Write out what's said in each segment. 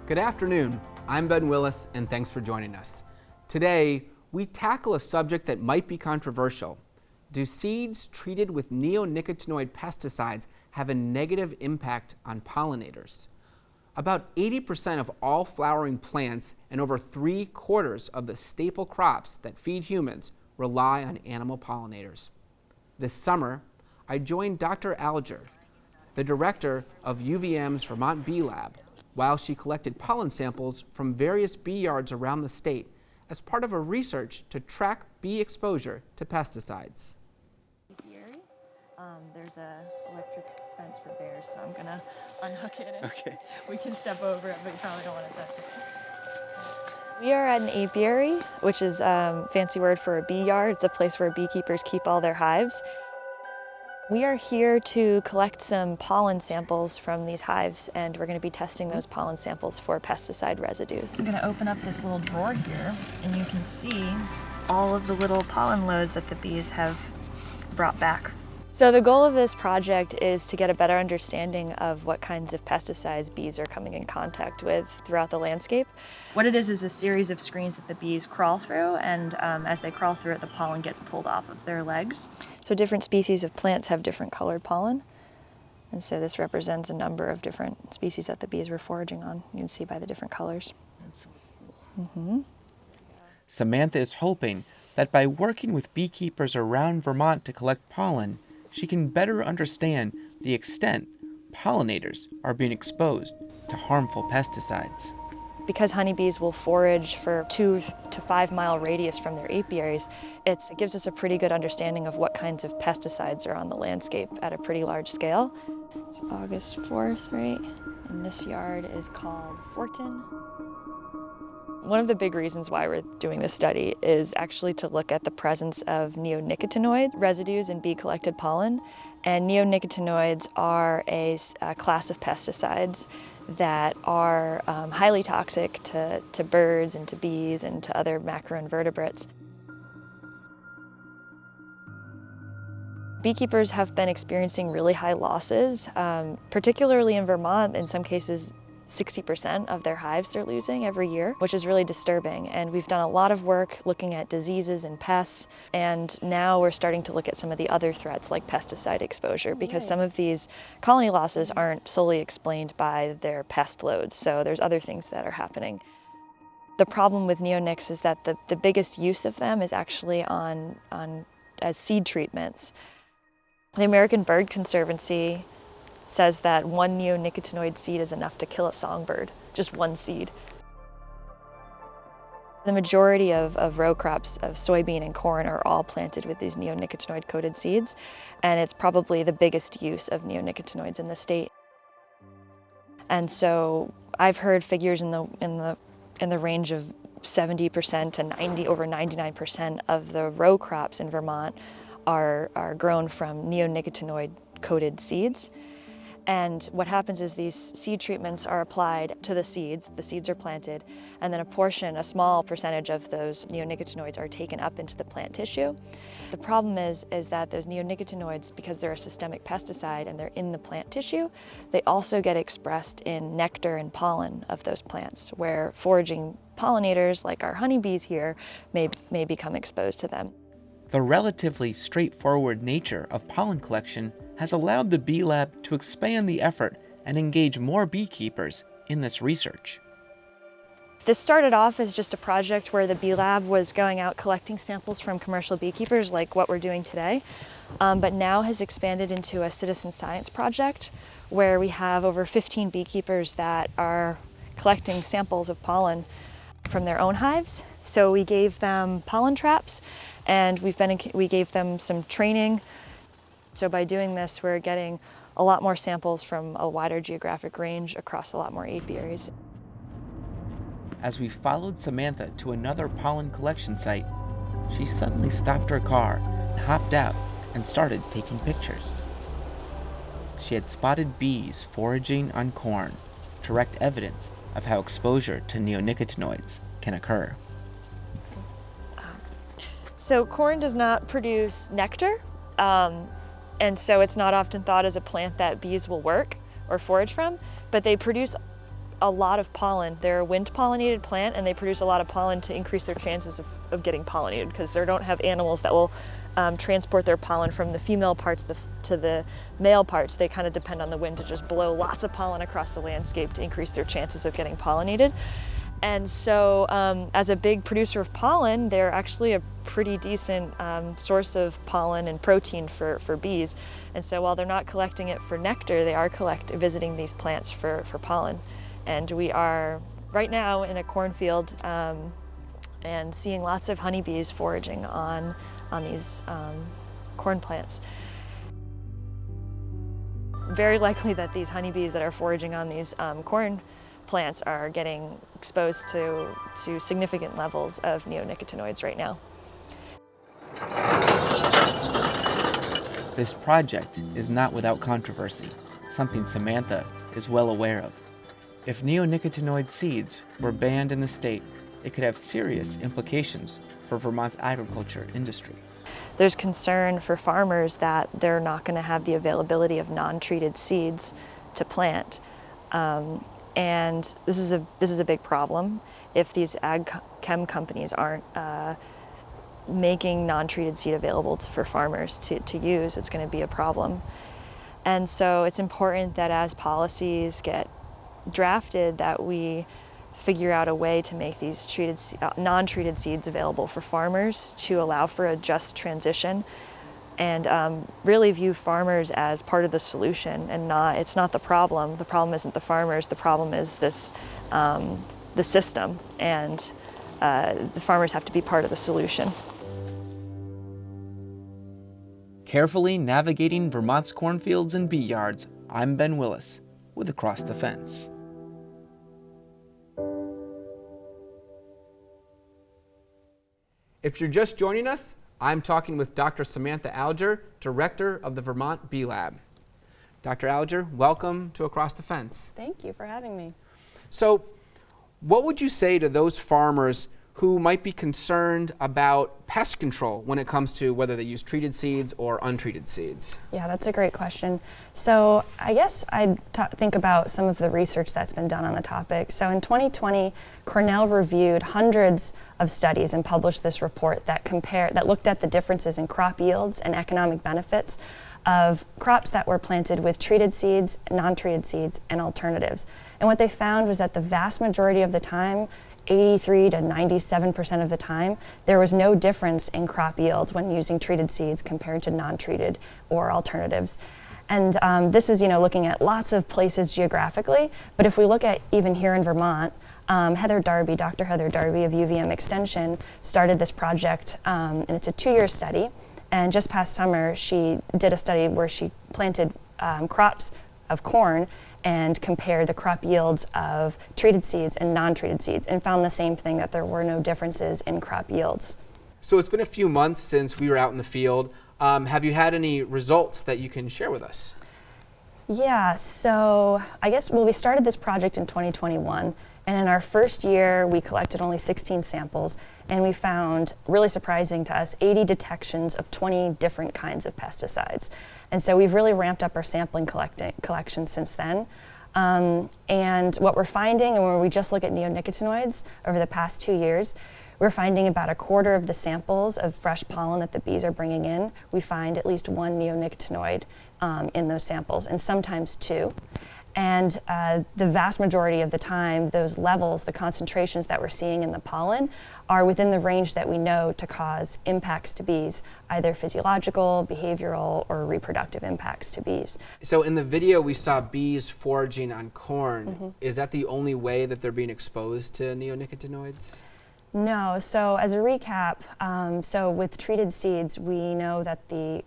Good afternoon, I'm Ben Willis, and thanks for joining us. Today, we tackle a subject that might be controversial. Do seeds treated with neonicotinoid pesticides have a negative impact on pollinators? About 80% of all flowering plants and over 3/4 of the staple crops that feed humans rely on animal pollinators. This summer, I joined Dr. Alger, the director of UVM's Vermont Bee Lab, while she collected pollen samples from various bee yards around the state as part of a research to track bee exposure to pesticides. There's a electric fence for bears, so I'm gonna unhook it and Okay. we can step over it, but you probably don't want to touch it. We are at an apiary, which is a fancy word for a bee yard. It's a place where beekeepers keep all their hives. We are here to collect some pollen samples from these hives, and we're going to be testing those pollen samples for pesticide residues. I'm going to open up this little drawer here, and you can see all of the little pollen loads that the bees have brought back. So the goal of this project is to get a better understanding of what kinds of pesticides bees are coming in contact with throughout the landscape. What it is a series of screens that the bees crawl through, and as they crawl through it, the pollen gets pulled off of their legs. So different species of plants have different colored pollen, and so this represents a number of different species that the bees were foraging on. You can see by the different colors. That's cool. Samantha is hoping that by working with beekeepers around Vermont to collect pollen, she can better understand the extent pollinators are being exposed to harmful pesticides. Because honeybees will forage for 2 to 5 mile radius from their apiaries, it gives us a pretty good understanding of what kinds of pesticides are on the landscape at a pretty large scale. It's August 4th, right? And this yard is called Fortin. One of the big reasons why we're doing this study is actually to look at the presence of neonicotinoid residues in bee-collected pollen. And neonicotinoids are a class of pesticides that are highly toxic to birds and to bees and to other macroinvertebrates. Beekeepers have been experiencing really high losses, particularly in Vermont. In some cases, 60% of their hives they're losing every year, which is really disturbing. And we've done a lot of work looking at diseases and pests, and now we're starting to look at some of the other threats like pesticide exposure, because some of these colony losses aren't solely explained by their pest loads, so there's other things that are happening. The problem with neonics is that the biggest use of them is actually as seed treatments. The American Bird Conservancy says that one neonicotinoid seed is enough to kill a songbird, just one seed. The majority of row crops of soybean and corn are all planted with these neonicotinoid-coated seeds, and it's probably the biggest use of neonicotinoids in the state. And so I've heard figures in the range of 70% to over 99% of the row crops in Vermont are grown from neonicotinoid-coated seeds. And what happens is these seed treatments are applied to the seeds are planted, and then a small percentage of those neonicotinoids are taken up into the plant tissue. The problem is that those neonicotinoids, because they're a systemic pesticide and they're in the plant tissue, they also get expressed in nectar and pollen of those plants, where foraging pollinators, like our honeybees here, may become exposed to them. The relatively straightforward nature of pollen collection has allowed the Bee Lab to expand the effort and engage more beekeepers in this research. This started off as just a project where the Bee Lab was going out collecting samples from commercial beekeepers, like what we're doing today, but now has expanded into a citizen science project where we have over 15 beekeepers that are collecting samples of pollen from their own hives. So we gave them pollen traps, and we gave them some training. So by doing this, we're getting a lot more samples from a wider geographic range across a lot more apiaries. As we followed Samantha to another pollen collection site, she suddenly stopped her car, hopped out, and started taking pictures. She had spotted bees foraging on corn, direct evidence of how exposure to neonicotinoids can occur. So corn does not produce nectar, and so it's not often thought as a plant that bees will work or forage from, but they produce a lot of pollen. They're a wind pollinated plant, and they produce a lot of pollen to increase their chances of getting pollinated, because they don't have animals that will transport their pollen from the female parts to the male parts. They kind of depend on the wind to just blow lots of pollen across the landscape to increase their chances of getting pollinated. And so as a big producer of pollen, they're actually a pretty decent source of pollen and protein for bees. And so while they're not collecting it for nectar, they are visiting these plants for pollen. And we are right now in a cornfield and seeing lots of honeybees foraging on these corn plants. Very likely that these honeybees that are foraging on these corn plants are getting exposed to significant levels of neonicotinoids right now. This project is not without controversy, something Samantha is well aware of. If neonicotinoid seeds were banned in the state, it could have serious implications for Vermont's agriculture industry. There's concern for farmers that they're not going to have the availability of non-treated seeds to plant. And this is a big problem. If these ag chem companies aren't making non-treated seed available for farmers to use, it's going to be a problem. And so it's important that as policies get drafted, that we figure out a way to make these non-treated seeds available for farmers to allow for a just transition, and really view farmers as part of the solution, and it's not the problem. The problem isn't the farmers, the problem is the system, and the farmers have to be part of the solution. Carefully navigating Vermont's cornfields and bee yards, I'm Ben Willis with Across the Fence. If you're just joining us, I'm talking with Dr. Samantha Alger, Director of the Vermont Bee Lab. Dr. Alger, welcome to Across the Fence. Thank you for having me. So, what would you say to those farmers who might be concerned about pest control when it comes to whether they use treated seeds or untreated seeds? Yeah, that's a great question. So I guess I'd think about some of the research that's been done on the topic. So in 2020, Cornell reviewed hundreds of studies and published this report that looked at the differences in crop yields and economic benefits of crops that were planted with treated seeds, non-treated seeds, and alternatives. And what they found was that the vast majority of the time, 83 to 97% of the time, there was no difference in crop yields when using treated seeds compared to non-treated or alternatives. And this is, looking at lots of places geographically, but if we look at even here in Vermont, Dr. Heather Darby of UVM Extension started this project, and it's a 2-year study. And just past summer, she did a study where she planted crops of corn and compared the crop yields of treated seeds and non-treated seeds, and found the same thing, that there were no differences in crop yields. So it's been a few months since we were out in the field. Have you had any results that you can share with us? Yeah, so I guess, we started this project in 2021, and in our first year, we collected only 16 samples, and we found, really surprising to us, 80 detections of 20 different kinds of pesticides. And so we've really ramped up our sampling collection since then. And what we're finding, and when we just look at neonicotinoids over the past 2 years, we're finding about a quarter of the samples of fresh pollen that the bees are bringing in, we find at least one neonicotinoid in those samples, and sometimes two. And the vast majority of the time, those levels, the concentrations that we're seeing in the pollen, are within the range that we know to cause impacts to bees, either physiological, behavioral, or reproductive impacts to bees. So in the video, we saw bees foraging on corn. Mm-hmm. Is that the only way that they're being exposed to neonicotinoids? No. So as a recap, so with treated seeds, we know that the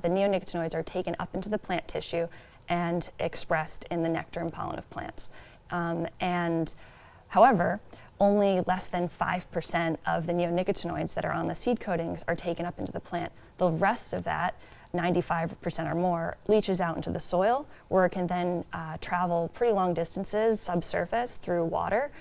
neonicotinoids are taken up into the plant tissue and expressed in the nectar and pollen of plants. And however, only less than 5% of the neonicotinoids that are on the seed coatings are taken up into the plant. The rest of that, 95% or more, leaches out into the soil, where it can then travel pretty long distances subsurface through water.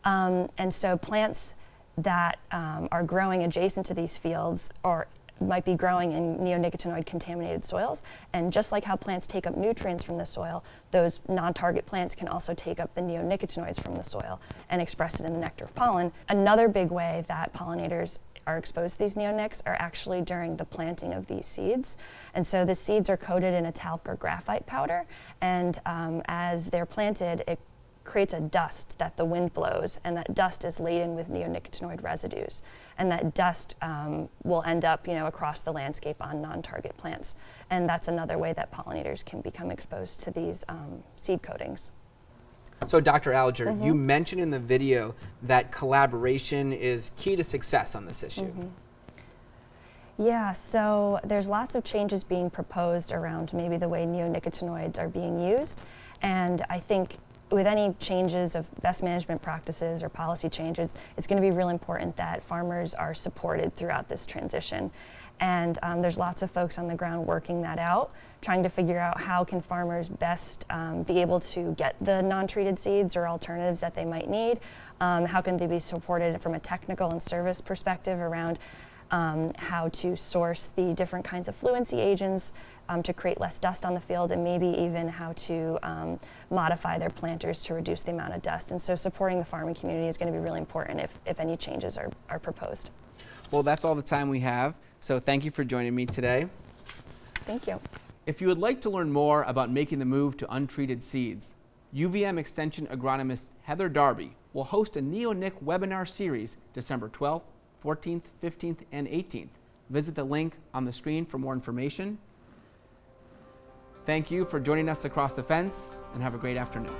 And so plants that are growing adjacent to these fields, or might be growing in neonicotinoid contaminated soils. And just like how plants take up nutrients from the soil, those non-target plants can also take up the neonicotinoids from the soil and express it in the nectar of pollen. Another big way that pollinators are exposed to these neonics are actually during the planting of these seeds. And so the seeds are coated in a talc or graphite powder, and as they're planted, it creates a dust that the wind blows, and that dust is laden with neonicotinoid residues. And that dust will end up, across the landscape on non-target plants. And that's another way that pollinators can become exposed to these seed coatings. So Dr. Alger, you mentioned in the video that collaboration is key to success on this issue. Yeah, so there's lots of changes being proposed around maybe the way neonicotinoids are being used. And I think with any changes of best management practices or policy changes, it's going to be really important that farmers are supported throughout this transition. And there's lots of folks on the ground working that out, trying to figure out how can farmers best be able to get the non-treated seeds or alternatives that they might need. How can they be supported from a technical and service perspective around how to source the different kinds of fluency agents to create less dust on the field, and maybe even how to modify their planters to reduce the amount of dust. And so supporting the farming community is going to be really important if any changes are proposed. Well, that's all the time we have. So thank you for joining me today. Thank you. If you would like to learn more about making the move to untreated seeds, UVM Extension agronomist Heather Darby will host a neonic webinar series December 12th, 14th, 15th, and 18th. Visit the link on the screen for more information. Thank you for joining us across the fence, and have a great afternoon.